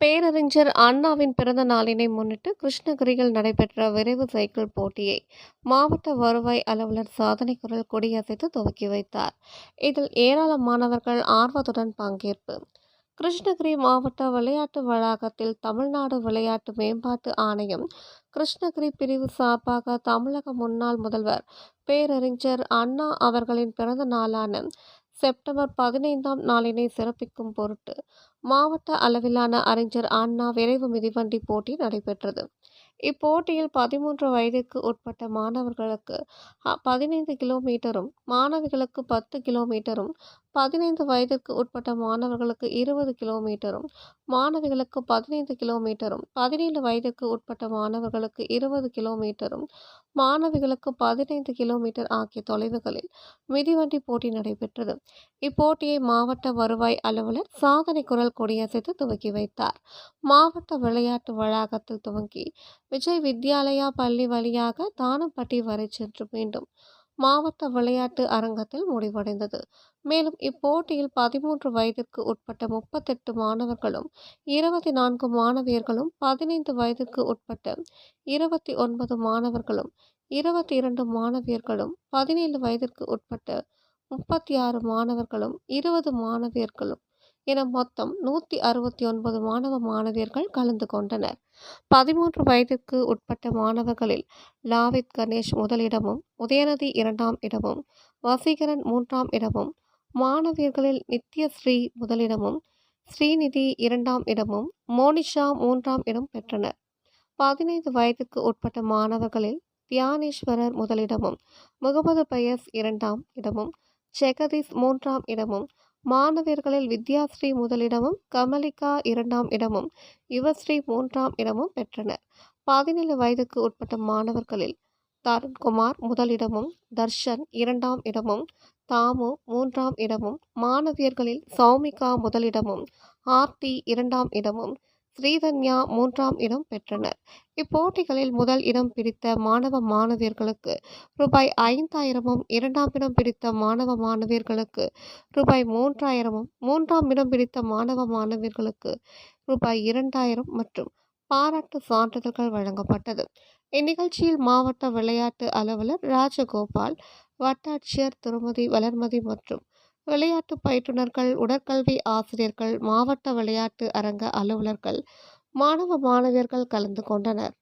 பேரறிஞர் அண்ணாவின் பிறந்த நாளினை முன்னிட்டு கிருஷ்ணகிரியில் நடைபெற்ற விரைவு சைக்கிள் போட்டியை மாவட்ட வருவாய் அலுவலர் சாதனை குரல் கொடியசைத்து துவக்கி வைத்தார். இதில் ஏராளமானவர்கள் ஆர்வத்துடன் பங்கேற்பு. கிருஷ்ணகிரி மாவட்ட விளையாட்டு வளாகத்தில் தமிழ்நாடு விளையாட்டு மேம்பாட்டு ஆணையம் கிருஷ்ணகிரி பிரிவு சார்பாக தமிழக முன்னாள் முதல்வர் பேரறிஞர் அண்ணா அவர்களின் பிறந்த நாளான செப்டம்பர் 15ஆம் நாளினை சிறப்பிக்கும் பொருட்டு மாவட்ட அளவிலான அறிஞர் அண்ணா விரைவு மிதிவண்டி போட்டி நடைபெற்றது. இப்போட்டியில் 13 வயதிற்கு உட்பட்ட மாணவர்களுக்கு 15 கிலோமீட்டரும், மாணவிகளுக்கு 10 கிலோமீட்டரும், 15 வயதிற்கு உட்பட்ட மாணவர்களுக்கு 20 கிலோமீட்டரும், மாணவிகளுக்கு 15 கிலோமீட்டரும், 17 வயதிற்கு உட்பட்ட மாணவர்களுக்கு 20 கிலோமீட்டரும், மாணவிகளுக்கு 15 கிலோமீட்டர் ஆகிய தொலைவுகளில் மிதிவண்டி போட்டி நடைபெற்றது. இப்போட்டியை மாவட்ட வருவாய் அலுவலர் சாதனை குரல் கொடியசைத்து துவக்கி வைத்தார். மாவட்ட விளையாட்டு வளாகத்தில் துவங்கி விஜய் வித்யாலயா பள்ளி வழியாக தானப்பட்டி வரை சென்று மீண்டும் மாவட்ட விளையாட்டு அரங்கத்தில் முடிவடைந்தது. மேலும் இப்போட்டியில் 13 வயதிற்கு உட்பட்ட 38 மாணவர்களும், 24 மாணவியர்களும், 15 வயதிற்கு உட்பட்ட 29 மாணவர்களும், 22 மாணவியர்களும், 17 வயதிற்கு உட்பட்ட 36 மாணவர்களும், 20 மாணவியர்களும் என மொத்தம் 169 மாணவ மாணவியர்கள் கலந்து கொண்டனர். 13 வயதிற்கு உட்பட்ட மாணவர்களில் லாவித் கணேஷ் முதலிடமும், உதயநிதி 2ஆம் இடமும், வசீகரன் 3ஆம் இடமும், மாணவியர்களில் நித்யஸ்ரீ முதலிடமும், ஸ்ரீநிதி 2ஆம் இடமும், மோனிஷா 3ஆம் இடம் பெற்றனர். 15 வயதுக்கு உட்பட்ட மாணவர்களில் தியானேஸ்வரர் முதலிடமும், முகமது பயஸ் 2ஆம் இடமும், ஜெகதீஷ் 3ஆம் இடமும், மாணவியர்களில் வித்யாஸ்ரீ முதலிடமும், கமலிகா 2ஆம் இடமும், யுவஸ்ரீ 3ஆம் இடமும் பெற்றனர். 17 வயதுக்கு உட்பட்ட மாணவர்களில் தருண்குமார் முதலிடமும், தர்ஷன் 2ஆம் இடமும், தாமு 3ஆம் இடமும், மாணவியர்களில் சௌமிகா முதலிடமும், ஆர்த்தி 2ஆம் இடமும், ஸ்ரீதன்யா 3ஆம் இடம் பெற்றனர். இப்போட்டிகளில் முதல் இடம் பிடித்த மாணவ மாணவியர்களுக்கு ரூபாய் 5000ம், 2ஆம் இடம் பிடித்த மாணவ மாணவியர்களுக்கு ரூபாய் 3000ம், 3ஆம் இடம் பிடித்த மாணவ மாணவியர்களுக்கு ரூபாய் 2000 மற்றும் பாராட்டு சான்றிதழ்கள் வழங்கப்பட்டது. இந்நிகழ்ச்சியில் மாவட்ட விளையாட்டு அலுவலர் ராஜகோபால், வட்டாட்சியர் திருமதி வளர்மதி மற்றும் விளையாட்டு பயிற்றுனர்கள், உடற்கல்வி ஆசிரியர்கள், மாவட்ட விளையாட்டு அரங்க அலுவலர்கள், மாணவ மாணவியர்கள் கலந்து கொண்டனர்.